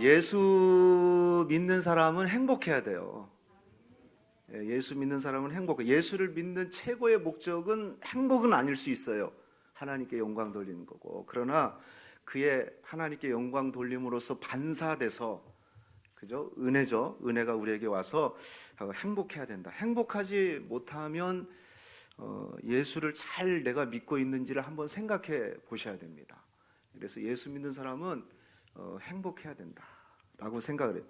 예수 믿는 사람은 행복해야 돼요. 예수 믿는 사람은 행복해. 예수를 믿는 최고의 목적은 행복은 아닐 수 있어요. 하나님께 영광 돌리는 거고. 그러나 그의 하나님께 영광 돌림으로써 반사돼서, 그죠? 은혜죠. 은혜가 우리에게 와서 행복해야 된다. 행복하지 못하면 예수를 잘 내가 믿고 있는지를 한번 생각해 보셔야 됩니다. 그래서 예수 믿는 사람은 행복해야 된다라고 생각을 해요.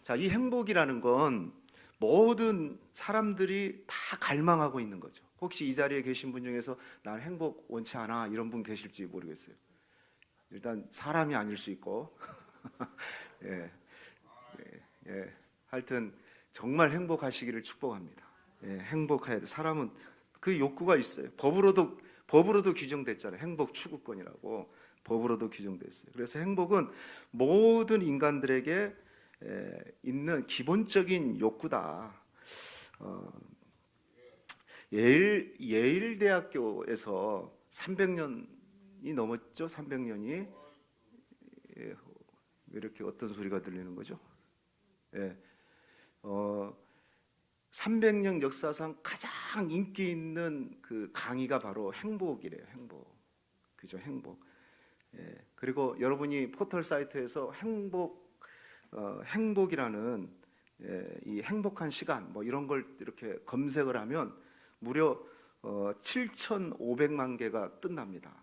자, 이 행복이라는 건 모든 사람들이 다 갈망하고 있는 거죠. 혹시 이 자리에 계신 분 중에서 난 행복 원치 않아 이런 분 계실지 모르겠어요. 일단 사람이 아닐 수 있고 예, 하여튼 정말 행복하시기를 축복합니다. 행복해야 돼. 사람은 그 욕구가 있어요. 법으로도 규정됐잖아요. 행복 추구권이라고 법으로도 규정됐어요. 그래서 행복은 모든 인간들에게 있는 기본적인 욕구다. 예일대학교에서 300년이 넘었죠. 300년이 왜 이렇게 어떤 소리가 들리는 거죠? 300년 역사상 가장 인기 있는 그 강의가 바로 행복이래요. 행복, 그죠? 행복. 그리고 여러분이 포털 사이트에서 행복이라는 이 행복한 시간 뭐 이런 걸 이렇게 검색을 하면 무려 7,500만 개가 뜬답니다.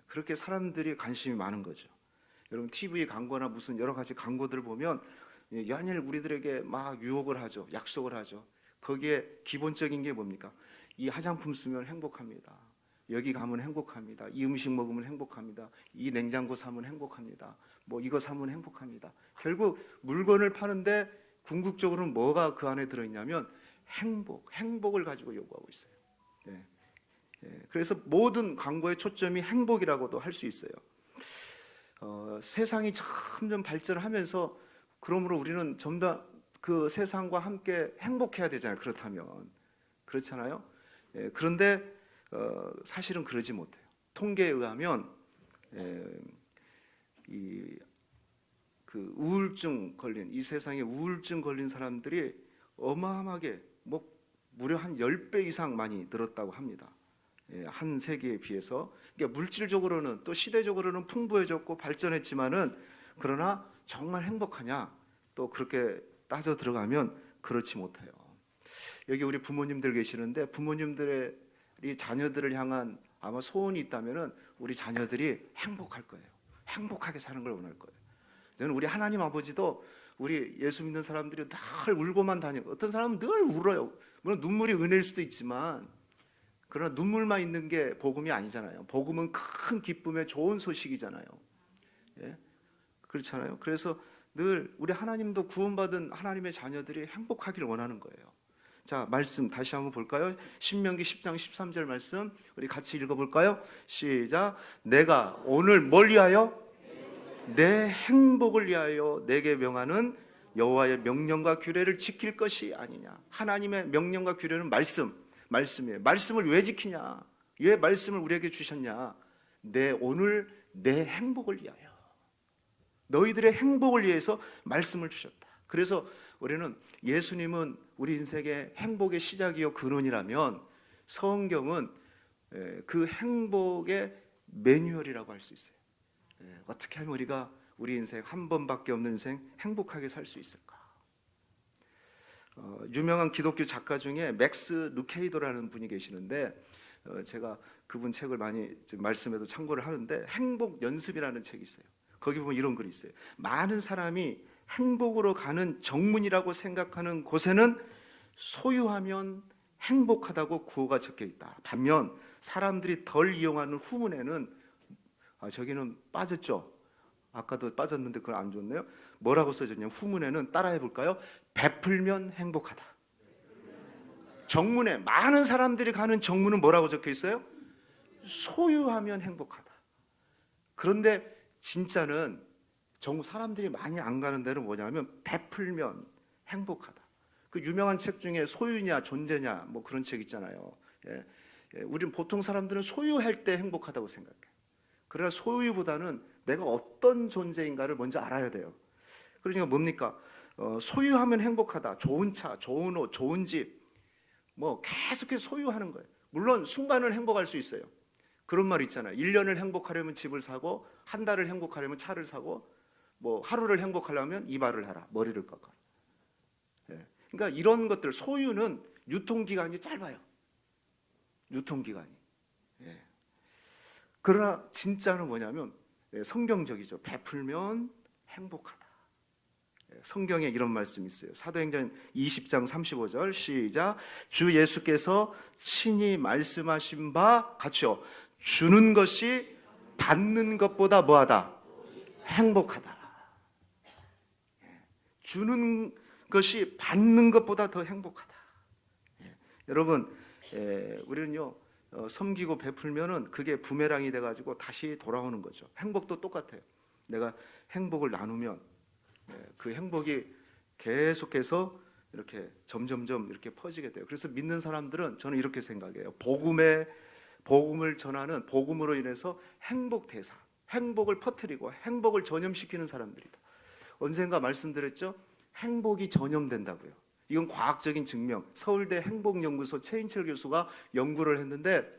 그렇게 사람들이 관심이 많은 거죠. 여러분 TV 광고나 무슨 여러 가지 광고들을 보면 연일 우리들에게 막 유혹을 하죠. 약속을 하죠. 거기에 기본적인 게 뭡니까? 이 화장품 쓰면 행복합니다. 여기 가면 행복합니다. 이 음식 먹으면 행복합니다. 이 냉장고 사면 행복합니다. 뭐 이거 사면 행복합니다. 결국 물건을 파는데 궁극적으로는 뭐가 그 안에 들어있냐면 행복을 가지고 요구하고 있어요. 그래서 모든 광고의 초점이 행복이라고도 할 수 있어요. 세상이 점점 발전하면서 그러므로 우리는 점점 그 세상과 함께 행복해야 되잖아요. 그렇다면 그렇잖아요. 그런데 사실은 그러지 못해요. 통계에 의하면 그 우울증 걸린 이 세상에 우울증 걸린 사람들이 어마어마하게 무려 한 10배 이상 많이 늘었다고 합니다. 한 세기에 비해서. 그러니까 물질적으로는 또 시대적으로는 풍부해졌고 발전했지만은 그러나 정말 행복하냐? 또 그렇게 따져 들어가면 그렇지 못해요. 여기 우리 부모님들 계시는데 부모님들의 자녀들을 향한 아마 소원이 있다면은 우리 자녀들이 행복할 거예요. 행복하게 사는 걸 원할 거예요. 저는 우리 하나님 아버지도 우리 예수 믿는 사람들이 늘 울고만 다니고 어떤 사람은 늘 울어요. 물론 눈물이 은혜일 수도 있지만 그러나 눈물만 있는 게 복음이 아니잖아요. 복음은 큰 기쁨의 좋은 소식이잖아요. 그렇잖아요. 그래서 늘 우리 하나님도 구원받은 하나님의 자녀들이 행복하기를 원하는 거예요. 자, 말씀 다시 한번 볼까요? 신명기 10장 13절 말씀 우리 같이 읽어볼까요? 시작. 내가 오늘 뭘 위하여? 내 행복을 위하여 내게 명하는 여호와의 명령과 규례를 지킬 것이 아니냐. 하나님의 명령과 규례는 말씀이에요. 말씀을 왜 지키냐? 왜 말씀을 우리에게 주셨냐? 오늘 내 행복을 위하여, 너희들의 행복을 위해서 말씀을 주셨다. 그래서 우리는 예수님은 우리 인생의 행복의 시작이요 근원이라면 성경은 그 행복의 매뉴얼이라고 할 수 있어요. 어떻게 하면 우리가 우리 인생 한 번밖에 없는 인생 행복하게 살 수 있을까? 유명한 기독교 작가 중에 맥스 루케이도라는 분이 계시는데 제가 그분 책을 많이 말씀에도 참고를 하는데 행복 연습이라는 책이 있어요. 거기 보면 이런 글이 있어요. 많은 사람이 행복으로 가는 정문이라고 생각하는 곳에는 소유하면 행복하다고 구호가 적혀 있다. 반면 사람들이 덜 이용하는 후문에는 저기는 빠졌죠. 아까도 빠졌는데 그걸 안 줬네요. 뭐라고 써졌냐면 후문에는 따라해 볼까요? 베풀면 행복하다. 정문에 많은 사람들이 가는 정문은 뭐라고 적혀 있어요? 소유하면 행복하다. 그런데 진짜는 사람들이 많이 안 가는 데는 뭐냐면 베풀면 행복하다. 그 유명한 책 중에 소유냐 존재냐 뭐 그런 책 있잖아요. 우리는 보통 사람들은 소유할 때 행복하다고 생각해요. 그러나 소유보다는 내가 어떤 존재인가를 먼저 알아야 돼요. 그러니까 뭡니까? 소유하면 행복하다. 좋은 차, 좋은 옷, 좋은 집, 뭐 계속해서 소유하는 거예요. 물론 순간은 행복할 수 있어요. 그런 말 있잖아요. 1년을 행복하려면 집을 사고, 한 달을 행복하려면 차를 사고, 뭐 하루를 행복하려면 이발을 하라, 머리를 깎아라. 예. 그러니까 이런 것들, 소유는 유통기간이 짧아요. 유통기간이. 예. 그러나 진짜는 뭐냐면 성경적이죠. 베풀면 행복하다. 성경에 이런 말씀이 있어요. 사도행전 20장 35절 시작. 주 예수께서 친히 말씀하신 바 같이요. 주는 것이 받는 것보다 뭐하다? 행복하다. 주는 것이 받는 것보다 더 행복하다. 여러분, 우리는요 섬기고 베풀면은 그게 부메랑이 돼가지고 다시 돌아오는 거죠. 행복도 똑같아요. 내가 행복을 나누면 그 행복이 계속해서 이렇게 점점점 이렇게 퍼지게 돼요. 그래서 믿는 사람들은 저는 이렇게 생각해요. 복음을 전하는 복음으로 인해서 행복 대사, 행복을 퍼뜨리고 행복을 전염시키는 사람들이다. 언젠가 말씀드렸죠? 행복이 전염된다고요. 이건 과학적인 증명. 서울대 행복연구소 최인철 교수가 연구를 했는데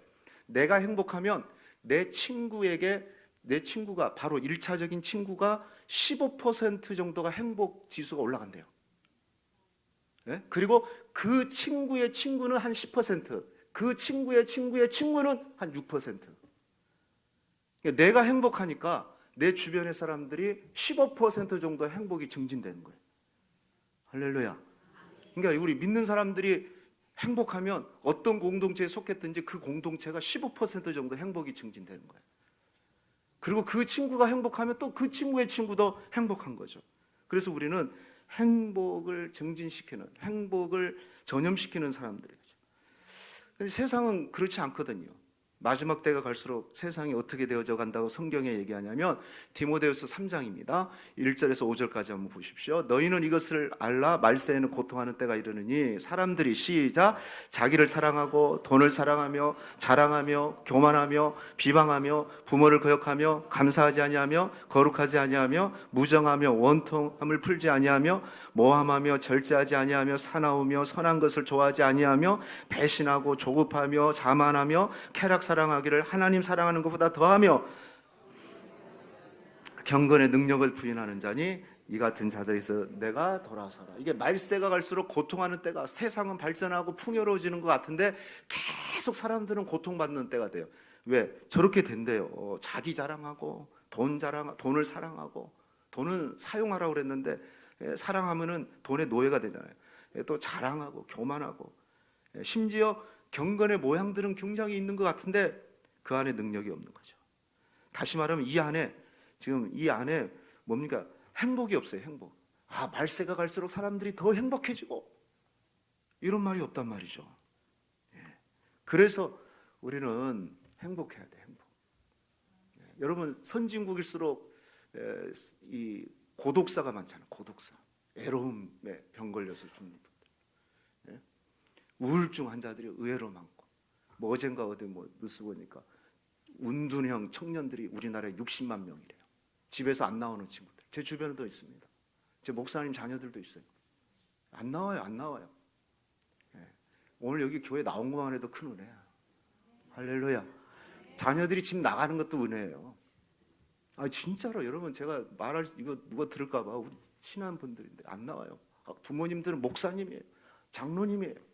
내가 행복하면 내 친구가 바로 1차적인 친구가 15% 정도가 행복 지수가 올라간대요. 네? 그리고 그 친구의 친구는 한 10%, 그 친구의 친구의 친구는 한 6%. 그러니까 내가 행복하니까 내 주변의 사람들이 15% 정도 행복이 증진되는 거예요. 할렐루야. 그러니까 우리 믿는 사람들이 행복하면 어떤 공동체에 속했든지 그 공동체가 15% 정도 행복이 증진되는 거예요. 그리고 그 친구가 행복하면 또 그 친구의 친구도 행복한 거죠. 그래서 우리는 행복을 증진시키는, 행복을 전염시키는 사람들이죠. 근데 세상은 그렇지 않거든요. 마지막 때가 갈수록 세상이 어떻게 되어져 간다고 성경에 얘기하냐면 디모데후서 3장입니다. 1절에서 5절까지 한번 보십시오. 너희는 이것을 알라. 말세에는 고통하는 때가 이르느니 사람들이 시작 자기를 사랑하고 돈을 사랑하며 자랑하며 교만하며 비방하며 부모를 거역하며 감사하지 아니하며 거룩하지 아니하며 무정하며 원통함을 풀지 아니하며 모함하며 절제하지 아니하며 사나우며 선한 것을 좋아하지 아니하며 배신하고 조급하며 자만하며 쾌락 사랑하기를 하나님 사랑하는 것보다 더하며 경건의 능력을 부인하는 자니 이 같은 자들에서 내가 돌아서라. 이게 말세가 갈수록 고통하는 때가, 세상은 발전하고 풍요로워지는 것 같은데 계속 사람들은 고통받는 때가 돼요. 왜? 저렇게 된대요. 자기 자랑하고 돈을 사랑하고 돈은 사용하라고 그랬는데 사랑하면은 돈의 노예가 되잖아요. 또 자랑하고 교만하고 심지어 경건의 모양들은 굉장히 있는 것 같은데 그 안에 능력이 없는 거죠. 다시 말하면 이 안에 뭡니까? 행복이 없어요. 행복. 말세가 갈수록 사람들이 더 행복해지고 이런 말이 없단 말이죠. 그래서 우리는 행복해야 돼. 행복. 여러분 선진국일수록 이 고독사가 많잖아요. 고독사. 애로움에 병 걸려서 죽는 분들. 우울증 환자들이 의외로 많고. 어젠가 어디 뉴스 보니까 운둔형 청년들이 우리나라에 60만 명이래요. 집에서 안 나오는 친구들. 제 주변에도 있습니다. 제 목사님 자녀들도 있어요. 안 나와요. 오늘 여기 교회 나온 것만 해도 큰 은혜야. 할렐루야. 자녀들이 집 나가는 것도 은혜예요. 진짜로 여러분, 제가 이거 누가 들을까 봐 우리 친한 분들인데 안 나와요. 부모님들은 목사님이에요. 장로님이에요.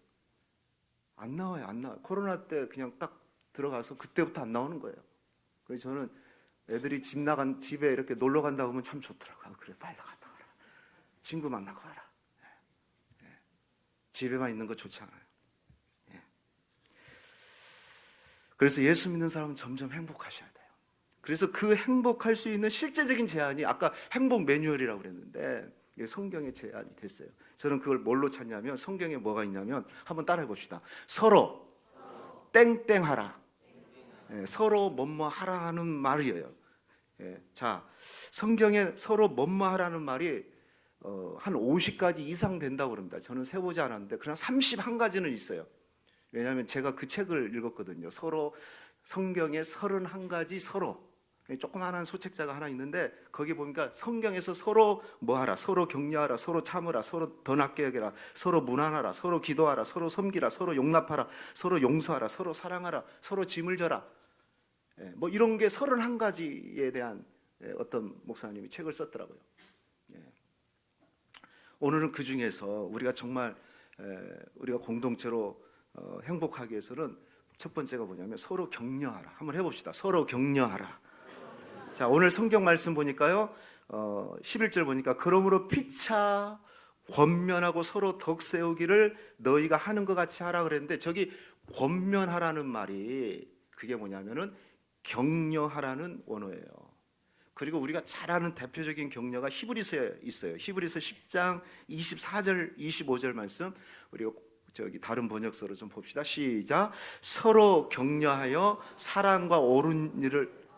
안 나와요. 코로나 때 그냥 딱 들어가서 그때부터 안 나오는 거예요. 그래서 저는 애들이 집에 이렇게 놀러 간다고 하면 참 좋더라고요. 그래, 빨리 갔다 와라. 친구 만나고 와라. 집에만 있는 거 좋지 않아요. 그래서 예수 믿는 사람은 점점 행복하셔야 돼요. 그래서 그 행복할 수 있는 실제적인 제안이 아까 행복 매뉴얼이라고 그랬는데 성경에 제안이 됐어요. 저는 그걸 뭘로 찾냐면 성경에 뭐가 있냐면 한번 따라해 봅시다. 서로 땡땡하라. 서로 뭐뭐하라 하는 말이에요. 자, 성경에 서로 뭐뭐하라는 말이 한 50가지 이상 된다고 그럽니다. 저는 세보지 않았는데 그냥 31가지는 있어요. 왜냐하면 제가 그 책을 읽었거든요. 성경에 31가지 서로 조그마한 소책자가 하나 있는데 거기 보니까 성경에서 서로 뭐하라, 서로 격려하라, 서로 참으라, 서로 더 낫게 여겨라, 서로 무난하라, 서로 기도하라, 서로 섬기라, 서로 용납하라, 서로 용서하라, 서로 사랑하라, 서로 짐을 져라. 뭐 이런 게 31가지에 대한 어떤 목사님이 책을 썼더라고요. 오늘은 그 중에서 우리가 정말 우리가 공동체로 행복하기 위해서는 첫 번째가 뭐냐면 서로 격려하라. 한번 해봅시다. 서로 격려하라. 자, 오늘 성경 말씀 보니까요, 11절 보니까 그러므로 피차 권면하고 서로 덕 세우기를 너희가 하는 것 같이 하라 그랬는데, 저기 권면하라는 말이 그게 뭐냐면은 격려하라는 원어예요. 그리고 우리가 잘 아는 대표적인 격려가 히브리서에 있어요. 히브리서 10장 24절 25절 말씀, 우리가 저기 다른 번역서로 좀 봅시다. 시작. 서로 격려하여 사랑과 옳은 일을,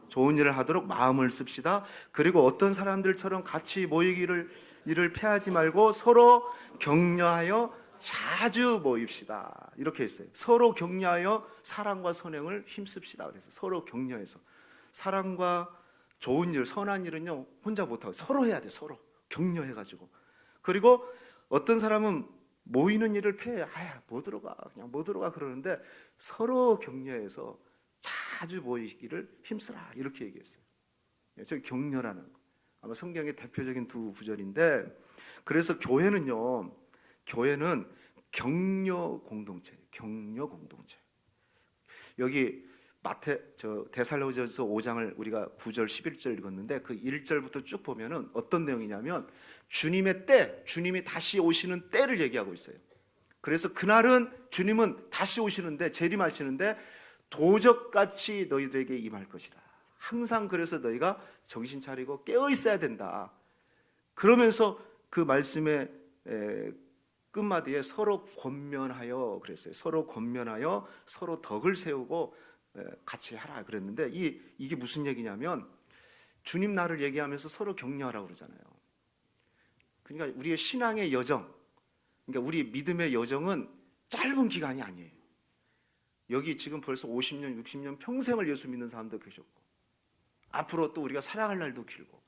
좋은 일을 하도록 마음을 씁시다. 그리고 어떤 사람들처럼 같이 모이기를 일을 패하지 말고 서로 격려하여 자주 모입시다. 이렇게 했어요. 서로 격려하여 사랑과 선행을 힘씁시다. 그래서 서로 격려해서 사랑과 좋은 일, 선한 일은요 혼자 못하고 서로 해야 돼. 서로 격려해가지고. 그리고 어떤 사람은 모이는 일을 패해. 뭐 들어가, 그냥 뭐 들어가 그러는데 서로 격려해서 자주 모이기를 힘쓰라. 이렇게 얘기했어요. 저기 격려라는 거. 아마 성경의 대표적인 두 구절인데, 그래서 교회는 격려 공동체예요. 격려 공동체. 여기 데살로니가서 5장을 우리가 9절 11절 읽었는데 그 1절부터 쭉 보면은 어떤 내용이냐면 주님의 때, 주님이 다시 오시는 때를 얘기하고 있어요. 그래서 그날은 주님은 다시 오시는데, 재림하시는데 도적같이 너희들에게 임할 것이다. 항상 그래서 너희가 정신 차리고 깨어 있어야 된다. 그러면서 그 말씀의 끝마디에 서로 권면하여 그랬어요. 서로 권면하여 서로 덕을 세우고 같이 하라 그랬는데, 이게 무슨 얘기냐면 주님 날을 얘기하면서 서로 격려하라고 그러잖아요. 그러니까 우리의 신앙의 여정, 그러니까 우리 믿음의 여정은 짧은 기간이 아니에요. 여기 지금 벌써 50년, 60년 평생을 예수 믿는 사람도 계셨고, 앞으로 또 우리가 살아갈 날도 길고,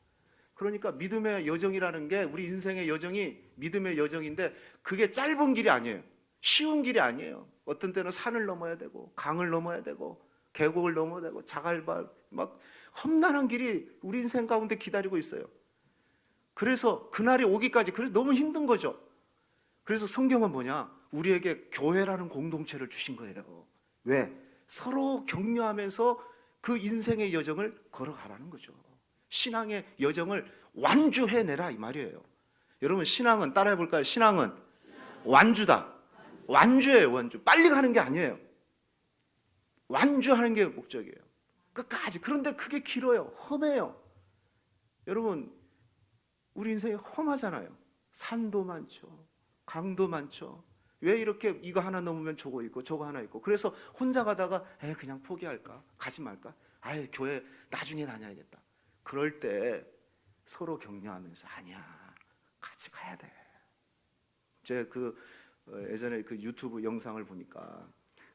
그러니까 믿음의 여정이라는 게, 우리 인생의 여정이 믿음의 여정인데 그게 짧은 길이 아니에요. 쉬운 길이 아니에요. 어떤 때는 산을 넘어야 되고 강을 넘어야 되고 계곡을 넘어야 되고 자갈밭, 막 험난한 길이 우리 인생 가운데 기다리고 있어요. 그래서 그날이 오기까지, 그래서 너무 힘든 거죠. 그래서 성경은 뭐냐, 우리에게 교회라는 공동체를 주신 거예요. 왜? 서로 격려하면서 그 인생의 여정을 걸어가라는 거죠. 신앙의 여정을 완주해내라 이 말이에요. 여러분, 신앙은 따라해 볼까요? 신앙은 완주다. 완주예요. 완주. 빨리 가는 게 아니에요. 완주하는 게 목적이에요. 끝까지. 그런데 그게 길어요. 험해요. 여러분, 우리 인생이 험하잖아요. 산도 많죠. 강도 많죠. 왜 이렇게 이거 하나 넘으면 저거 있고 저거 하나 있고, 그래서 혼자 가다가 그냥 포기할까? 가지 말까? 교회 나중에 다녀야겠다. 그럴 때 서로 격려하면서 아니야, 같이 가야 돼. 제가 예전에 그 유튜브 영상을 보니까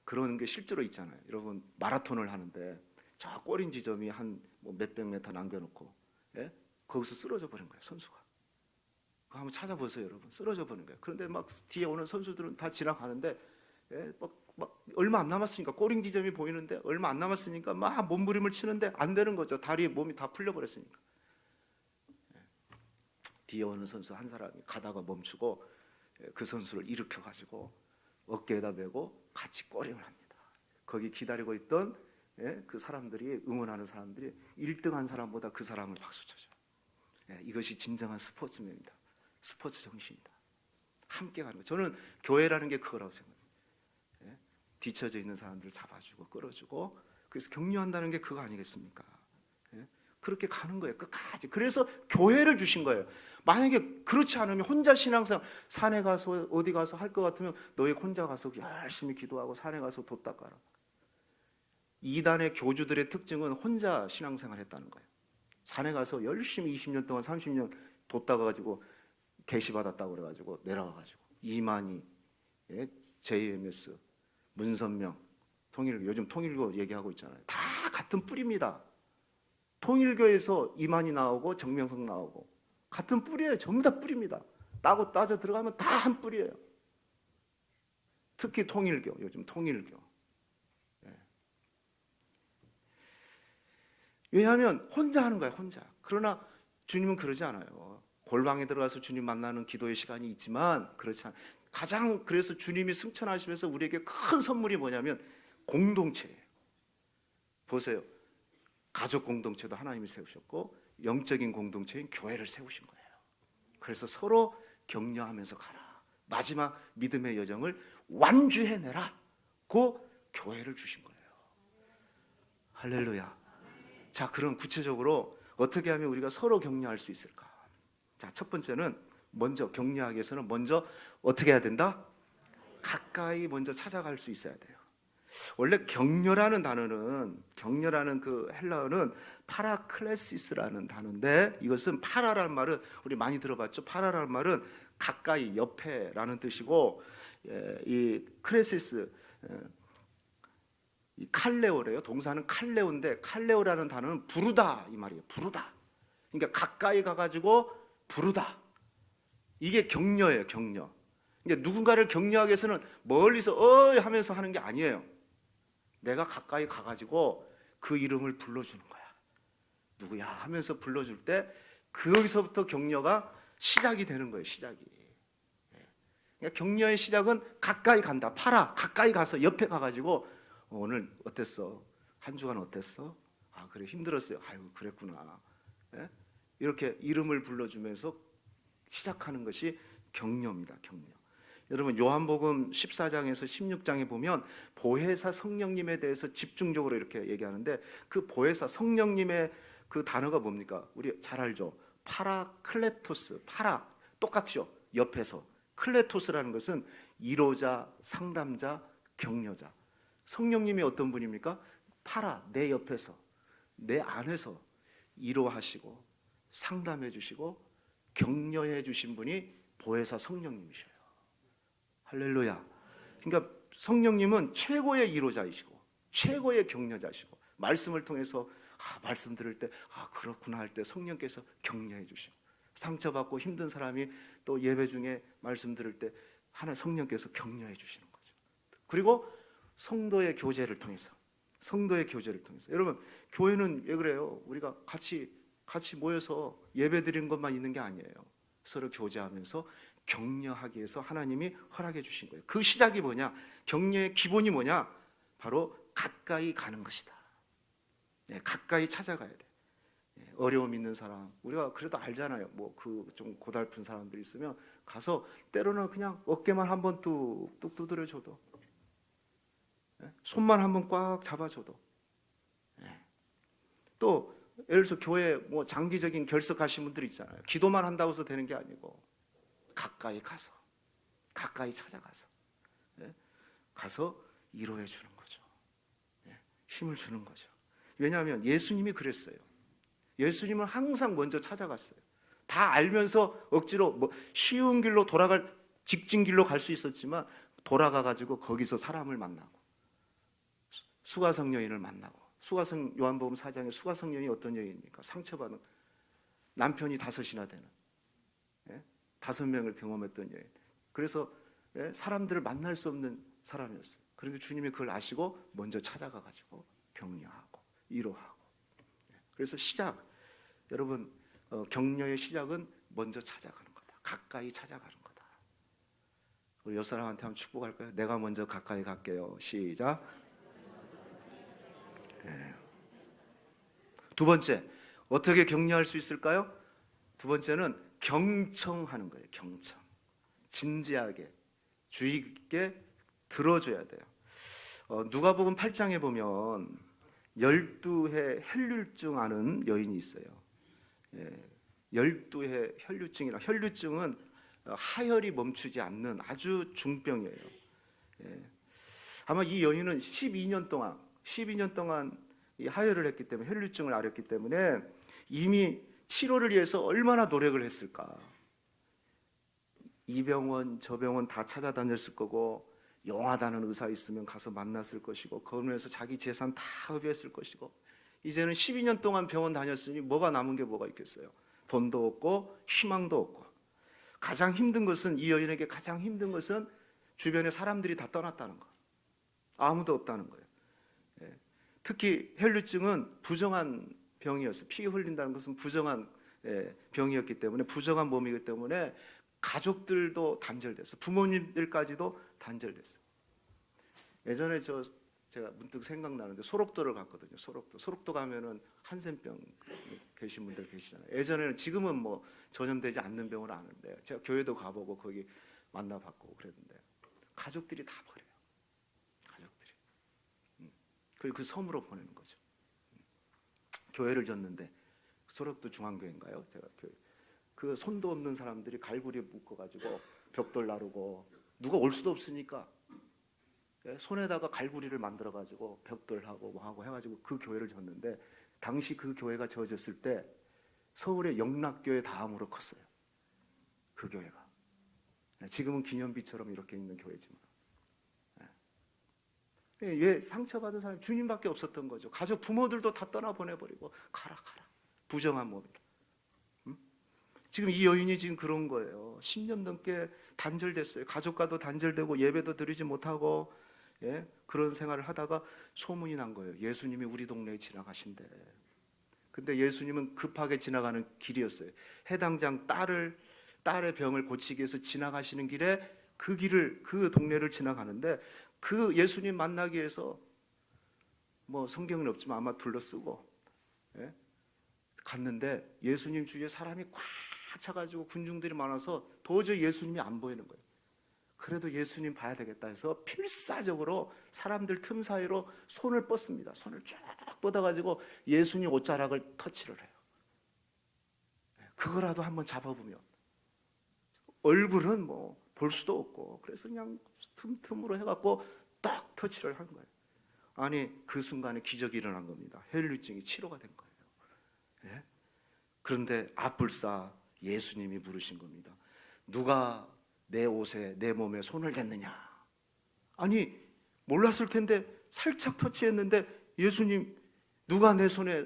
그런 게 실제로 있잖아요. 여러분, 마라톤을 하는데 저 꼬린 지점이 한 몇백 미터 남겨놓고 거기서 쓰러져 버린 거예요, 선수가. 그거 한번 찾아보세요, 여러분. 쓰러져 버린 거예요. 그런데 막 뒤에 오는 선수들은 다 지나가는데 막 얼마 안 남았으니까, 꼬린 지점이 보이는데 얼마 안 남았으니까 막 몸부림을 치는데 안 되는 거죠. 다리에 몸이 다 풀려버렸으니까. 뒤에 오는 선수 한 사람이 가다가 멈추고 그 선수를 일으켜가지고 어깨에다 메고 같이 꼬링을 합니다. 거기 기다리고 있던 그 사람들이, 응원하는 사람들이 1등한 사람보다 그 사람을 박수쳐줘. 이것이 진정한 스포츠맨입니다. 스포츠 정신이다. 함께 가는 거. 저는 교회라는 게 그거라고 생각해요. 뒤처져 있는 사람들 잡아주고 끌어주고, 그래서 격려한다는 게 그거 아니겠습니까? 그렇게 가는 거예요, 끝까지. 그래서 교회를 주신 거예요. 만약에 그렇지 않으면 혼자 신앙생활, 산에 가서 어디 가서 할 것 같으면 너희 혼자 가서 열심히 기도하고 산에 가서 돛 닦아라. 이단의 교주들의 특징은 혼자 신앙생활 했다는 거예요. 산에 가서 열심히 20년 동안 30년 돛 닦아가지고 계시받았다고 그래가지고 내려가가지고 이만희, JMS, 문선명, 통일교, 요즘 통일교 얘기하고 있잖아요. 다 같은 뿌리입니다. 통일교에서 이만희 나오고 정명석 나오고 같은 뿌리예요. 전부 다 뿌리입니다. 따고 따져 들어가면 다 한 뿌리예요. 특히 통일교, 요즘 통일교. 왜냐하면 혼자 하는 거야, 혼자. 그러나 주님은 그러지 않아요. 골방에 들어가서 주님 만나는 기도의 시간이 있지만 그렇지 않아요. 가장 그래서 주님이 승천하시면서 우리에게 큰 선물이 뭐냐면 공동체예요. 보세요. 가족 공동체도 하나님이 세우셨고 영적인 공동체인 교회를 세우신 거예요. 그래서 서로 격려하면서 가라. 마지막 믿음의 여정을 완주해내라. 그 교회를 주신 거예요. 할렐루야. 자, 그럼 구체적으로 어떻게 하면 우리가 서로 격려할 수 있을까? 자, 첫 번째는 먼저 격려하기 위해서는 먼저 어떻게 해야 된다? 가까이 먼저 찾아갈 수 있어야 돼요. 원래 격려라는 단어는, 격려라는 그 헬라어는 파라클레시스라는 단어인데, 이것은 파라라는 말은 우리 많이 들어봤죠? 파라라는 말은 가까이, 옆에라는 뜻이고, 이 크레시스, 이 칼레오래요. 동사는 칼레오인데, 칼레오라는 단어는 부르다 이 말이에요. 부르다. 그러니까 가까이 가가지고 부르다. 이게 격려예요. 격려. 그러니까 누군가를 격려하기 위해서는 멀리서 어이 하면서 하는 게 아니에요. 내가 가까이 가가지고 그 이름을 불러주는 거야. 누구야 하면서 불러줄 때 거기서부터 격려가 시작이 되는 거예요. 시작이. 그러니까 격려의 시작은 가까이 간다. 파라. 가까이 가서 옆에 가가지고 오늘 어땠어? 한 주간 어땠어? 아, 그래, 힘들었어요. 아유, 그랬구나. 이렇게 이름을 불러주면서 시작하는 것이 격려입니다. 격려. 여러분, 요한복음 14장에서 16장에 보면 보혜사 성령님에 대해서 집중적으로 이렇게 얘기하는데, 그 보혜사 성령님의 그 단어가 뭡니까? 우리 잘 알죠? 파라클레토스. 파라 똑같죠? 옆에서. 클레토스라는 것은 이로자, 상담자, 격려자. 성령님이 어떤 분입니까? 파라, 내 옆에서, 내 안에서 이로하시고 상담해 주시고 격려해 주신 분이 보혜사 성령님이셔요. 할렐루야. 그러니까 성령님은 최고의 이로자이시고 최고의 격려자시고, 말씀을 통해서 말씀 들을 때 그렇구나 할 때 성령께서 격려해 주시고, 상처받고 힘든 사람이 또 예배 중에 말씀 들을 때 하나 성령께서 격려해 주시는 거죠. 그리고 성도의 교제를 통해서, 여러분, 교회는 왜 그래요? 우리가 같이 모여서 예배 드리는 것만 있는 게 아니에요. 서로 교제하면서 격려하기 위해서 하나님이 허락해 주신 거예요. 그 시작이 뭐냐? 격려의 기본이 뭐냐? 바로 가까이 가는 것이다. 가까이 찾아가야 돼. 어려움 있는 사람, 우리가 그래도 알잖아요. 뭐 그 좀 고달픈 사람들이 있으면 가서 때로는 그냥 어깨만 한번 뚝뚝 두드려줘도, 손만 한번 꽉 잡아줘도, 또 예를 들어서 교회 뭐 장기적인 결석하신 분들 있잖아요. 기도만 한다고 해서 되는 게 아니고 가까이 가서, 가까이 찾아가서, 가서 위로해 주는 거죠. 힘을 주는 거죠. 왜냐하면 예수님이 그랬어요. 예수님은 항상 먼저 찾아갔어요. 다 알면서 억지로 뭐 쉬운 길로 돌아갈, 직진 길로 갈 수 있었지만 돌아가 가지고 거기서 사람을 만나고 수가성 여인을 만나고, 수가성, 요한복음 4장에 수가성 여인이 어떤 여인입니까? 상처받은, 남편이 5이나 되는, 5명을 경험했던 여인. 그래서 사람들을 만날 수 없는 사람이었어요. 그런데 주님이 그걸 아시고 먼저 찾아가 가지고 격려하고 위로하고. 그래서 시작, 여러분, 격려의 시작은 먼저 찾아가는 거다. 가까이 찾아가는 거다. 우리 옆 사람한테 한번 축복할까요? 내가 먼저 가까이 갈게요. 시작. 두 번째, 어떻게 격려할 수 있을까요? 두 번째는 경청하는 거예요. 경청. 진지하게, 주의 깊게 들어줘야 돼요. 누가복음 8장에 보면 12해 혈류증 아는 여인이 있어요. 12해 혈류증이라, 혈류증은 하혈이 멈추지 않는 아주 중병이에요. 아마 이 여인은 12년 동안 이 하혈을 했기 때문에, 혈류증을 앓았기 때문에 이미 치료를 위해서 얼마나 노력을 했을까. 이 병원 저 병원 다 찾아다녔을 거고, 용하다는 의사 있으면 가서 만났을 것이고, 그러면서 자기 재산 다 허비했을 것이고, 이제는 12년 동안 병원 다녔으니 뭐가 남은 게 뭐가 있겠어요? 돈도 없고 희망도 없고. 가장 힘든 것은, 이 여인에게 가장 힘든 것은 주변에 사람들이 다 떠났다는 거, 아무도 없다는 거예요. 예. 특히 혈류증은 부정한 병이었어요. 피 흘린다는 것은 부정한 병이었기 때문에, 부정한 몸이기 때문에 가족들도 단절됐어요. 부모님들까지도 단절됐어요. 예전에 제가 문득 생각나는데, 소록도를 갔거든요. 소록도 가면은 한센병 계신 분들 계시잖아요. 예전에는, 지금은 뭐 전염되지 않는 병을 아는데, 제가 교회도 가보고 거기 만나봤고 그랬는데, 가족들이 다 버려요. 가족들이. 그리고 그 섬으로 보내는 거죠. 교회를 졌는데, 소록도 중앙교회인가요? 제가 그 손도 없는 사람들이 갈고리에 묶어가지고 벽돌 나르고, 누가 올 수도 없으니까 손에다가 갈고리를 만들어가지고 벽돌하고 뭐 하고 해가지고 그 교회를 졌는데, 당시 그 교회가 지어졌을 때 서울의 영락교회 다음으로 컸어요. 그 교회가. 지금은 기념비처럼 이렇게 있는 교회지만. 왜 상처받은 사람이 주님밖에 없었던 거죠. 가족 부모들도 다 떠나보내버리고 가라. 부정한 몸이다. 지금 이 여인이 지금 그런 거예요. 10년 넘게 단절됐어요. 가족과도 단절되고 예배도 드리지 못하고, 그런 생활을 하다가 소문이 난 거예요. 예수님이 우리 동네에 지나가신대. 근데 예수님은 급하게 지나가는 길이었어요. 해당장 딸의 병을 고치기 위해서 지나가시는 길에 그 동네를 지나가는데, 그 예수님 만나기 위해서 뭐 성경은 없지만 아마 둘러쓰고 갔는데, 예수님 주위에 사람이 꽉 차가지고 군중들이 많아서 도저히 예수님이 안 보이는 거예요. 그래도 예수님 봐야 되겠다 해서 필사적으로 사람들 틈 사이로 손을 뻗습니다. 손을 쭉 뻗어가지고 예수님 옷자락을 터치를 해요. 그거라도 한번 잡아보면, 얼굴은 뭐 볼 수도 없고, 그래서 그냥 틈틈으로 해갖고 딱 터치를 한 거예요. 아니, 그 순간에 기적이 일어난 겁니다. 혈류증이 치료가 된 거예요. 그런데 앞불사 예수님이 부르신 겁니다. 누가 내 옷에, 내 몸에 손을 댔느냐? 아니, 몰랐을 텐데 살짝 터치했는데, 예수님 누가 내 손에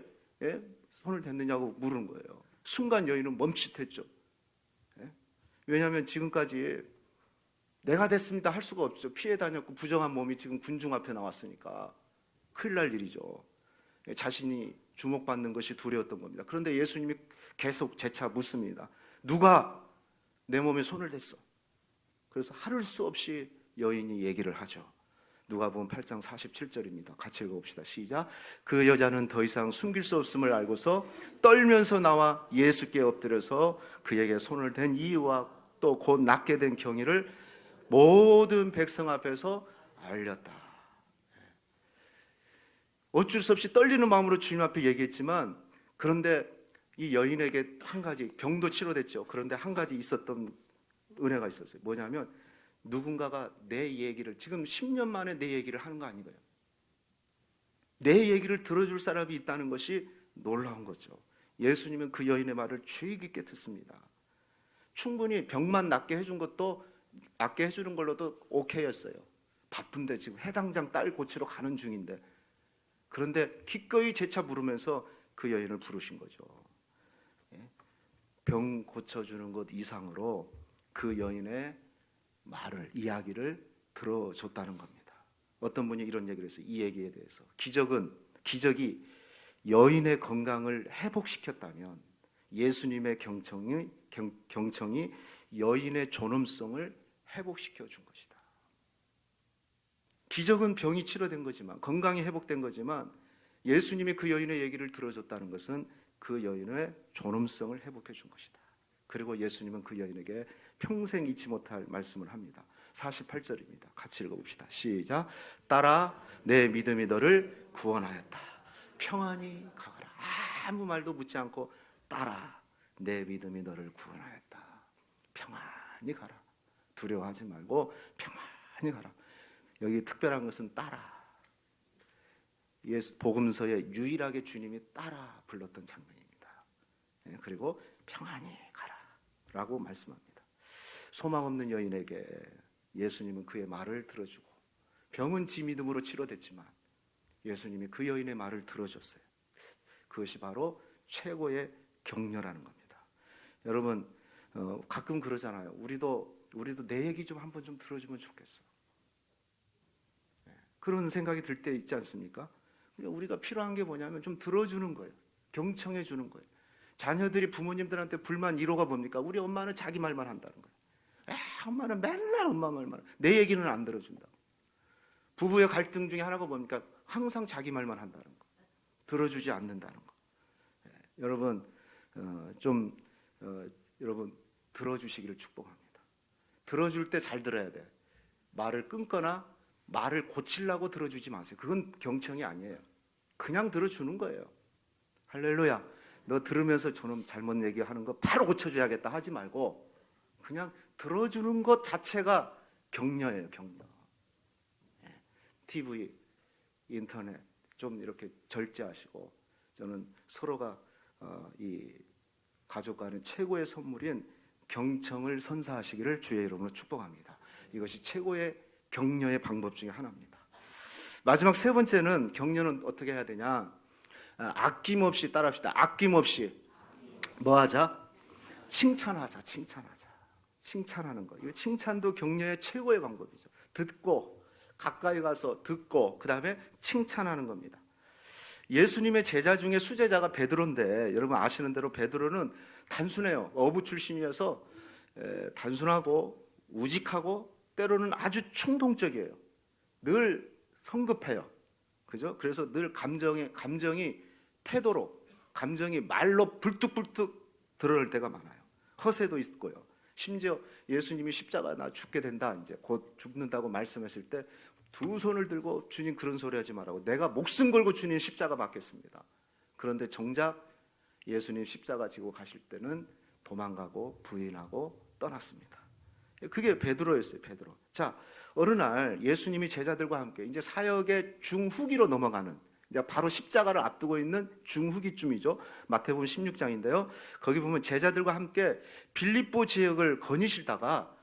손을 댔느냐고 물은 거예요. 순간 여인은 멈칫했죠. 왜냐하면 지금까지 내가 됐습니다 할 수가 없죠. 피해 다녔고 부정한 몸이 지금 군중 앞에 나왔으니까 큰일 날 일이죠. 자신이 주목받는 것이 두려웠던 겁니다. 그런데 예수님이 계속 재차 묻습니다. 누가 내 몸에 손을 댔어? 그래서 하를 수 없이 여인이 얘기를 하죠. 누가복음 8장 47절입니다. 같이 읽어봅시다. 시작. 그 여자는 더 이상 숨길 수 없음을 알고서 떨면서 나와 예수께 엎드려서 그에게 손을 댄 이유와 또 곧 낫게 된 경위를 모든 백성 앞에서 알렸다. 어쩔 수 없이 떨리는 마음으로 주님 앞에 얘기했지만, 그런데 이 여인에게 한 가지, 병도 치료됐죠. 그런데 한 가지 있었던 은혜가 있었어요. 뭐냐면, 누군가가 내 얘기를, 지금 10년 만에 내 얘기를 하는 거 아니고요, 내 얘기를 들어줄 사람이 있다는 것이 놀라운 거죠. 예수님은 그 여인의 말을 주의 깊게 듣습니다. 충분히 병만 낫게 해준 것도, 낫게 해주는 걸로도 오케이였어요. 바쁜데 지금 해당장 딸 고치러 가는 중인데. 그런데 기꺼이 재차 부르면서 그 여인을 부르신 거죠. 병 고쳐주는 것 이상으로 그 여인의 말을, 이야기를 들어줬다는 겁니다. 어떤 분이 이런 얘기를 했어요. 이 얘기에 대해서, 기적이 여인의 건강을 회복시켰다면 예수님의 경청이 여인의 존엄성을 회복시켜 준 것이다. 기적은 병이 치료된 거지만, 건강이 회복된 거지만, 예수님이 그 여인의 얘기를 들어줬다는 것은 그 여인의 존엄성을 회복해 준 것이다. 그리고 예수님은 그 여인에게 평생 잊지 못할 말씀을 합니다. 48절입니다. 같이 읽어봅시다. 시작. 딸아, 내 믿음이 너를 구원하였다. 평안히 가거라. 아무 말도 묻지 않고, 딸아, 내 믿음이 너를 구원하였다. 평안히 가라. 두려워하지 말고 평안히 가라. 여기 특별한 것은 따라. 예수 복음서에 유일하게 주님이 따라 불렀던 장면입니다. 그리고 평안히 가라라고 말씀합니다. 소망 없는 여인에게 예수님은 그의 말을 들어주고, 병은 지 믿음으로 치료됐지만 예수님이 그 여인의 말을 들어줬어요. 그것이 바로 최고의 격려라는 겁니다. 여러분 가끔 그러잖아요. 우리도 내 얘기 좀 한번 좀 들어주면 좋겠어. 그런 생각이 들 때 있지 않습니까? 우리가 필요한 게 뭐냐면 좀 들어주는 거예요. 경청해 주는 거예요. 자녀들이 부모님들한테 불만 1호가 뭡니까? 우리 엄마는 자기 말만 한다는 거예요. 엄마는 맨날 엄마 말만, 내 얘기는 안 들어준다. 부부의 갈등 중에 하나가 뭡니까? 항상 자기 말만 한다는 거, 들어주지 않는다는 거. 여러분 여러분 들어주시기를 축복합니다. 들어줄 때 잘 들어야 돼. 말을 끊거나 말을 고치려고 들어주지 마세요. 그건 경청이 아니에요. 그냥 들어주는 거예요. 할렐루야. 너 들으면서 저놈 잘못 얘기하는 거 바로 고쳐줘야겠다 하지 말고 그냥 들어주는 것 자체가 격려예요. 격려. TV, 인터넷 좀 이렇게 절제하시고, 저는 서로가 이 가족 간의 최고의 선물인 경청을 선사하시기를 주의 이름으로 축복합니다. 이것이 최고의 격려의 방법 중에 하나입니다. 마지막 세 번째는, 격려는 어떻게 해야 되냐? 아낌없이 따라합시다. 아낌없이 뭐 하자? 칭찬하자. 칭찬하는 거. 이거 칭찬도 격려의 최고의 방법이죠. 듣고, 가까이 가서 듣고, 그 다음에 칭찬하는 겁니다. 예수님의 제자 중에 수제자가 베드로인데, 여러분 아시는 대로 베드로는 단순해요. 어부 출신이어서 단순하고 우직하고 때로는 아주 충동적이에요. 늘 성급해요. 그죠? 그래서 늘 감정이 태도로, 감정이 말로 불뚝불뚝 드러날 때가 많아요. 허세도 있고요. 심지어 예수님이 십자가 나 죽게 된다, 이제 곧 죽는다고 말씀했을 때 두 손을 들고 주님 그런 소리 하지 말라고, 내가 목숨 걸고 주님 십자가 받겠습니다. 그런데 정작 예수님 십자가 지고 가실 때는 도망가고 부인하고 떠났습니다. 그게 베드로였어요. 베드로. 자, 어느 날 예수님이 제자들과 함께 이제 사역의 중후기로 넘어가는, 이제 바로 십자가를 앞두고 있는 중후기쯤이죠. 마태복음 16장인데요. 거기 보면 제자들과 함께 빌립보 지역을 거니시다가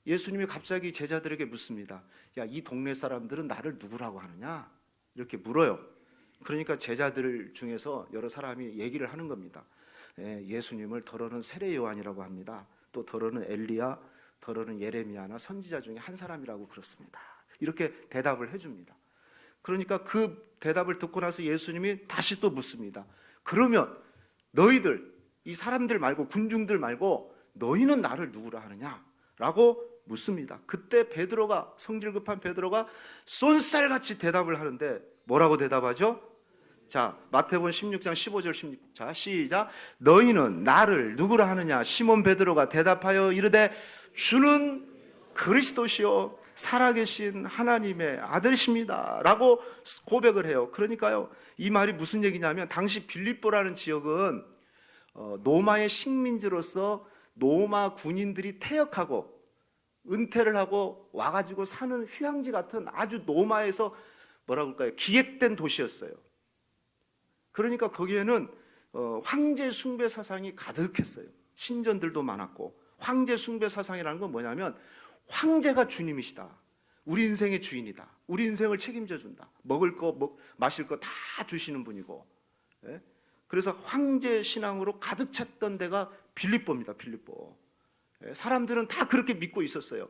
예수님이 갑자기 제자들에게 묻습니다. 야, 이 동네 사람들은 나를 누구라고 하느냐? 이렇게 물어요. 그러니까 제자들 중에서 여러 사람이 얘기를 하는 겁니다. 예수님을 더러는 세례 요한이라고 합니다. 또 더러는 엘리야, 더러는 예레미야나 선지자 중에 한 사람이라고 그렇습니다. 이렇게 대답을 해줍니다. 그러니까 그 대답을 듣고 나서 예수님이 다시 또 묻습니다. 그러면 너희들, 이 사람들 말고, 군중들 말고 너희는 나를 누구라 하느냐? 라고 묻습니다. 그때 베드로가, 성질 급한 베드로가 쏜살같이 대답을 하는데 뭐라고 대답하죠? 자, 마태복음 16장 15절 16, 자, 시작. 너희는 나를 누구라 하느냐? 시몬 베드로가 대답하여 이르되 주는 그리스도시요 살아계신 하나님의 아들이십니다 라고 고백을 해요. 그러니까요, 이 말이 무슨 얘기냐면, 당시 빌립보라는 지역은 로마의 식민지로서 로마 군인들이 퇴역하고 은퇴를 하고 와가지고 사는 휴양지 같은 아주 로마에서 뭐라고 할까요? 기획된 도시였어요. 그러니까 거기에는 황제 숭배 사상이 가득했어요. 신전들도 많았고, 황제 숭배 사상이라는 건 뭐냐면 황제가 주님이시다, 우리 인생의 주인이다, 우리 인생을 책임져 준다, 먹을 거 마실 거 다 주시는 분이고, 그래서 황제 신앙으로 가득 찼던 데가 빌립보입니다. 빌립보. 사람들은 다 그렇게 믿고 있었어요.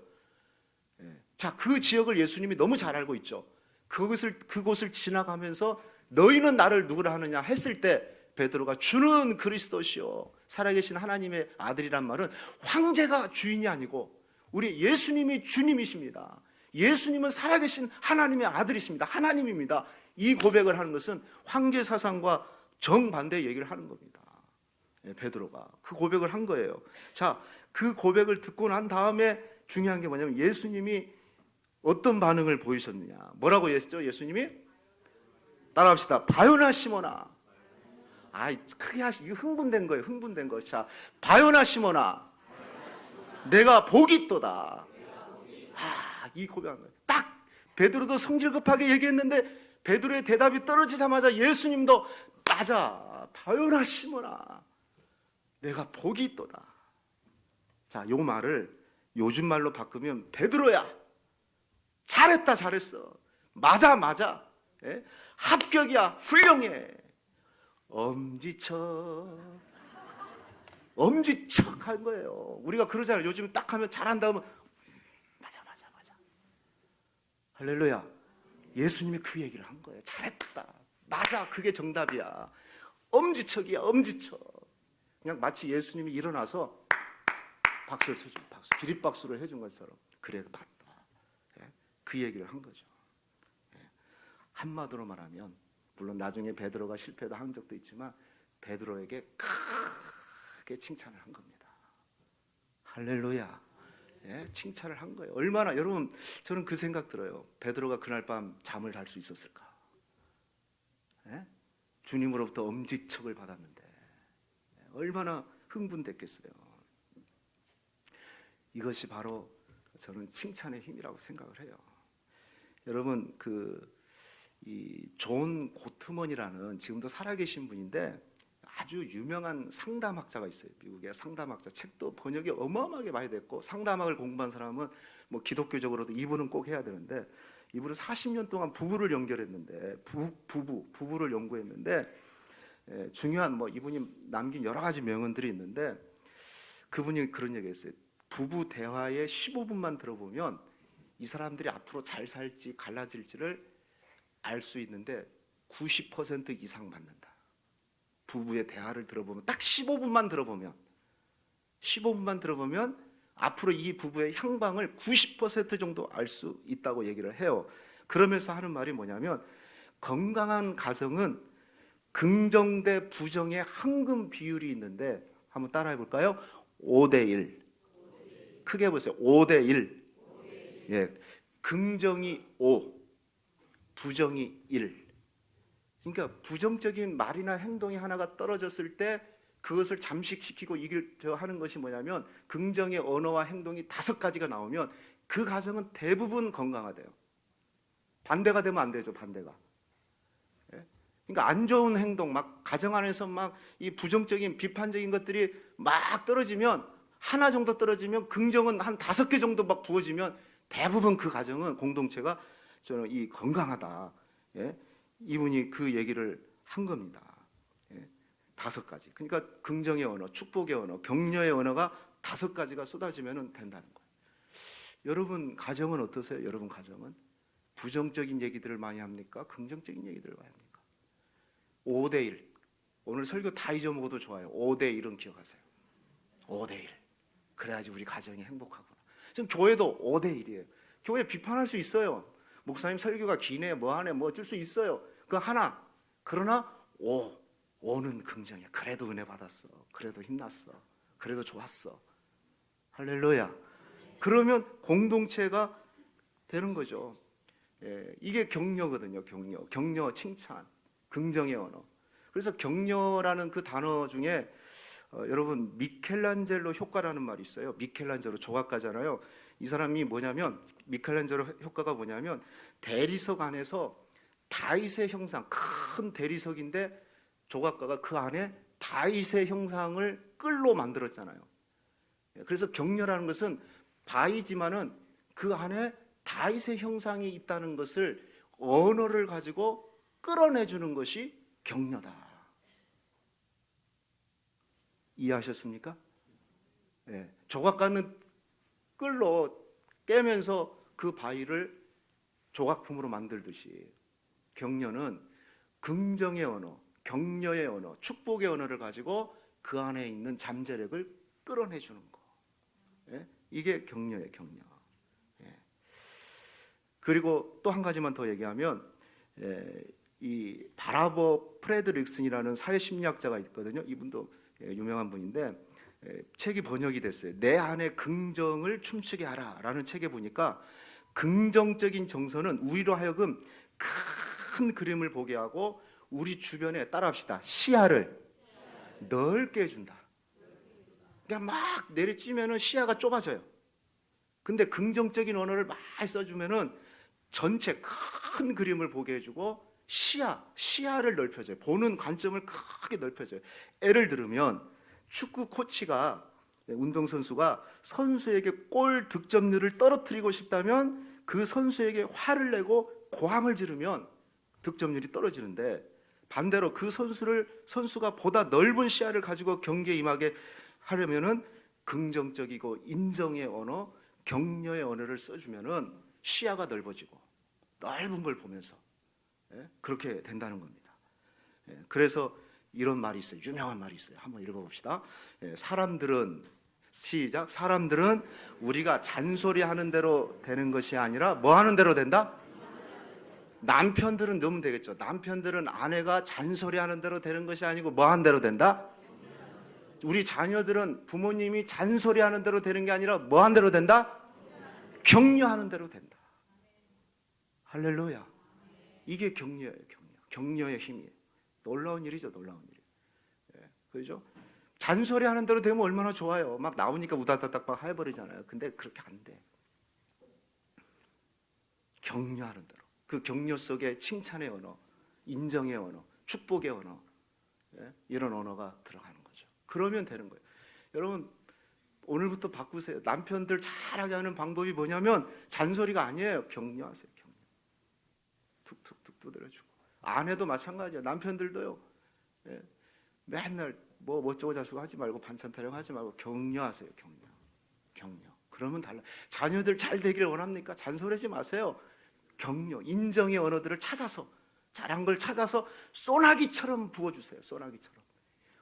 자, 그 지역을 예수님이 너무 잘 알고 있죠. 그곳을 지나가면서 너희는 나를 누구라 하느냐 했을 때 베드로가 주는 그리스도시요 살아계신 하나님의 아들이란 말은 황제가 주인이 아니고 우리 예수님이 주님이십니다. 예수님은 살아계신 하나님의 아들이십니다. 하나님입니다. 이 고백을 하는 것은 황제 사상과 정반대 얘기를 하는 겁니다. 베드로가 그 고백을 한 거예요. 자, 그 고백을 듣고 난 다음에 중요한 게 뭐냐면 예수님이 어떤 반응을 보이셨느냐. 뭐라고 했죠? 예수님이 따라합시다. 바요나 시몬아. 크게 이거 흥분된 거예요. 흥분된 거. 자, 바요나 시몬아, 내가 복이 있도다. 이 고백한 거예요. 딱 베드로도 성질 급하게 얘기했는데 베드로의 대답이 떨어지자마자 예수님도 맞아, 바요나 시몬아, 내가 복이 있도다. 자, 요 말을 요즘 말로 바꾸면 베드로야, 잘했다, 잘했어, 맞아, 합격이야, 훌륭해. 엄지척. 엄지척 한 거예요. 우리가 그러잖아요. 요즘 딱 하면 잘한다 하면 맞아. 할렐루야. 예수님이 그 얘기를 한 거예요. 잘했다. 맞아. 그게 정답이야. 엄지척이야. 엄지척. 그냥 마치 예수님이 일어나서 박수를 쳐준 기립박수를 해준 것처럼 그래 맞다. 그 얘기를 한 거죠. 한마디로 말하면 물론 나중에 베드로가 실패도 한 적도 있지만 베드로에게 크게 칭찬을 한 겁니다. 할렐루야. 칭찬을 한 거예요. 얼마나 여러분 저는 그 생각 들어요. 베드로가 그날 밤 잠을 잘 수 있었을까? 주님으로부터 엄지척을 받았는데 얼마나 흥분됐겠어요. 이것이 바로 저는 칭찬의 힘이라고 생각을 해요. 여러분 이 존 고트먼이라는 지금도 살아계신 분인데 아주 유명한 상담학자가 있어요. 미국의 상담학자. 책도 번역이 어마어마하게 많이 됐고 상담학을 공부한 사람은 뭐 기독교적으로도 이분은 꼭 해야 되는데 이분은 40년 동안 부부를 연결했는데 부부를 연구했는데 중요한 뭐 이분이 남긴 여러 가지 명언들이 있는데 그분이 그런 얘기했어요. 부부 대화의 15분만 들어보면 이 사람들이 앞으로 잘 살지 갈라질지를 알 수 있는데 90% 이상 맞는다. 부부의 대화를 들어보면 딱 15분만 들어보면 앞으로 이 부부의 향방을 90% 정도 알 수 있다고 얘기를 해요. 그러면서 하는 말이 뭐냐면 건강한 가정은 긍정 대 부정의 황금 비율이 있는데 한번 따라해 볼까요? 5대1. 크게 보세요. 5대1. 예. 긍정이 5, 부정이 1. 그러니까 부정적인 말이나 행동이 하나가 떨어졌을 때 그것을 잠식시키고 하는 것이 뭐냐면 긍정의 언어와 행동이 5가지가 나오면 그 가정은 대부분 건강하대요. 반대가 되면 안 되죠. 반대가. 그러니까 안 좋은 행동, 막 가정 안에서 막 이 부정적인 비판적인 것들이 막 떨어지면 하나 정도 떨어지면 긍정은 한 5개 정도 막 부어지면 대부분 그 가정은 공동체가 저는 이 건강하다. 이분이 그 얘기를 한 겁니다. 5가지. 그러니까 긍정의 언어, 축복의 언어, 격려의 언어가 5가지가 쏟아지면 된다는 거예요. 여러분 가정은 어떠세요? 여러분 가정은 부정적인 얘기들을 많이 합니까? 긍정적인 얘기들을 많이 합니까? 5대1. 오늘 설교 다 잊어먹어도 좋아요. 5대1은 기억하세요. 5대1. 그래야지 우리 가정이 행복하구나. 지금 교회도 5대1이에요. 교회 비판할 수 있어요. 목사님 설교가 기네, 뭐하네, 뭐 어쩔 수 있어요. 그 하나. 그러나 5는 긍정이야. 그래도 은혜 받았어. 그래도 힘났어. 그래도 좋았어. 할렐루야. 그러면 공동체가 되는 거죠. 이게 격려거든요. 격려, 칭찬, 긍정의 언어. 그래서 격려라는 그 단어 중에 여러분 미켈란젤로 효과라는 말이 있어요. 미켈란젤로 조각가잖아요. 이 사람이 뭐냐면 미켈란젤로 효과가 뭐냐면 대리석 안에서 다윗의 형상, 큰 대리석인데 조각가가 그 안에 다윗의 형상을 끌로 만들었잖아요. 그래서 격려라는 것은 바위지만은 그 안에 다윗의 형상이 있다는 것을 언어를 가지고 끌어내주는 것이 격려다. 이해하셨습니까? 조각가는 끌로 깨면서 그 바위를 조각품으로 만들듯이 격려는 긍정의 언어, 격려의 언어, 축복의 언어를 가지고 그 안에 있는 잠재력을 끌어내주는 거. 이게 격려예요, 격려. 그리고 또 한 가지만 더 얘기하면 이 바라버 프레드릭슨이라는 사회심리학자가 있거든요. 이분도 유명한 분인데 책이 번역이 됐어요. 내 안에 긍정을 춤추게 하라라는 책에 보니까 긍정적인 정서는 우리로 하여금 큰 그림을 보게 하고 우리 주변에 따라합시다. 시야를 넓게 해준다. 그냥 막 내리찌면은 시야가 좁아져요. 근데 긍정적인 언어를 많이 써주면은 전체 큰 그림을 보게 해주고 시야를 넓혀줘요. 보는 관점을 크게 넓혀줘요. 예를 들면 축구 코치가 운동선수가 선수에게 골 득점률을 떨어뜨리고 싶다면 그 선수에게 화를 내고 고함을 지르면 득점률이 떨어지는데 반대로 그 선수가 보다 넓은 시야를 가지고 경기에 임하게 하려면은 긍정적이고 인정의 언어, 격려의 언어를 써주면은 시야가 넓어지고 넓은 걸 보면서 그렇게 된다는 겁니다. 그래서 이런 말이 있어요. 유명한 말이 있어요. 한번 읽어봅시다. 사람들은 시작. 사람들은 우리가 잔소리하는 대로 되는 것이 아니라 뭐 하는 대로 된다? 남편들은 넣으면 되겠죠. 남편들은 아내가 잔소리하는 대로 되는 것이 아니고 뭐 하는 대로 된다? 우리 자녀들은 부모님이 잔소리하는 대로 되는 게 아니라 뭐 하는 대로 된다? 격려하는 대로 된다. 할렐루야. 이게 격려예요. 격려의 힘이에요. 놀라운 일이죠. 놀라운 일. 그렇죠? 잔소리하는 대로 되면 얼마나 좋아요. 막 나오니까 우다다닥 막 해버리잖아요. 근데 그렇게 안 돼. 격려하는 대로. 그 격려 속에 칭찬의 언어, 인정의 언어, 축복의 언어, 이런 언어가 들어가는 거죠. 그러면 되는 거예요. 여러분 오늘부터 바꾸세요. 남편들 잘하게 하는 방법이 뭐냐면 잔소리가 아니에요. 격려하세요. 격려. 툭툭툭 두드려주고. 아내도 마찬가지예요. 남편들도요. 맨날 뭐 어쩌고 저쩌고 하지 말고 반찬 타령하지 말고 격려하세요. 격려. 그러면 달라. 자녀들 잘 되길 원합니까? 잔소리하지 마세요. 격려, 인정의 언어들을 찾아서 잘한 걸 찾아서 소나기처럼 부어주세요. 소나기처럼.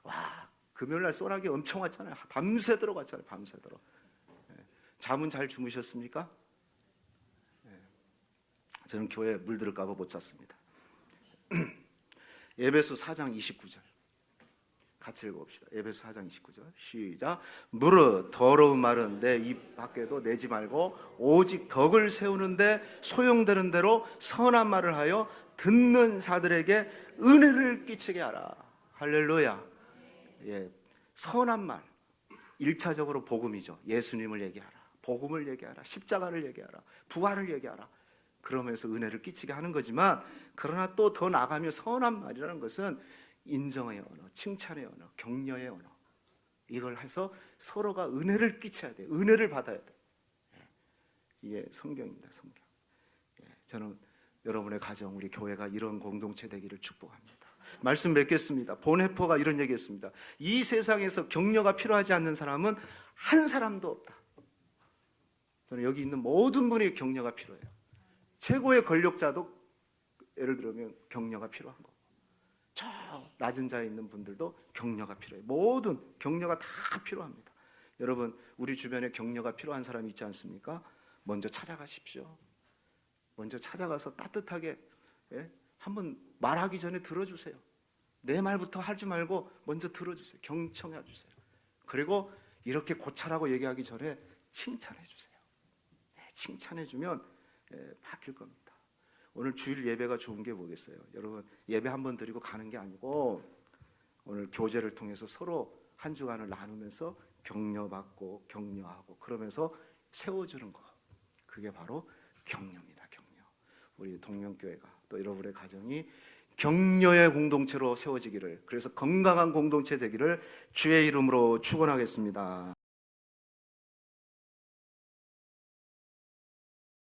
와, 금요일날 소나기 엄청 왔잖아요. 밤새도록 왔잖아요. 밤새도록. 잠은 잘 주무셨습니까? 저는 교회에 물들을까 봐 못 잤습니다. 에베소 4장 29절 같이 읽어봅시다. 에베소 4장 29절 시작. 무릇 더러운 말은 내 입 밖에도 내지 말고 오직 덕을 세우는데 소용되는 대로 선한 말을 하여 듣는 자들에게 은혜를 끼치게 하라. 할렐루야. 선한 말 1차적으로 복음이죠. 예수님을 얘기하라. 복음을 얘기하라. 십자가를 얘기하라. 부활을 얘기하라. 그러면서 은혜를 끼치게 하는 거지만, 그러나 또 더 나가며 선한 말이라는 것은 인정의 언어, 칭찬의 언어, 격려의 언어, 이걸 해서 서로가 은혜를 끼쳐야 돼. 은혜를 받아야 돼. 이게 성경입니다. 성경. 저는 여러분의 가정, 우리 교회가 이런 공동체 되기를 축복합니다. 말씀 맺겠습니다. 본해포가 이런 얘기했습니다. 이 세상에서 격려가 필요하지 않는 사람은 한 사람도 없다. 저는 여기 있는 모든 분이 격려가 필요해요. 최고의 권력자도 예를 들면 격려가 필요한 거고, 저 낮은 자에 있는 분들도 격려가 필요해요. 모든 격려가 다 필요합니다. 여러분, 우리 주변에 격려가 필요한 사람이 있지 않습니까? 먼저 찾아가십시오. 먼저 찾아가서 따뜻하게 한번 말하기 전에 들어주세요. 내 말부터 하지 말고 먼저 들어주세요. 경청해 주세요. 그리고 이렇게 고찰하고 얘기하기 전에 칭찬해 주세요. 칭찬해 주면 바뀔 겁니다. 오늘 주일 예배가 좋은 게 뭐겠어요? 여러분, 예배 한번 드리고 가는 게 아니고 오늘 교제를 통해서 서로 한 주간을 나누면서 격려받고 격려하고 그러면서 세워주는 거, 그게 바로 격려입니다. 격려. 우리 동명교회가 또 여러분의 가정이 격려의 공동체로 세워지기를, 그래서 건강한 공동체 되기를 주의 이름으로 축원하겠습니다.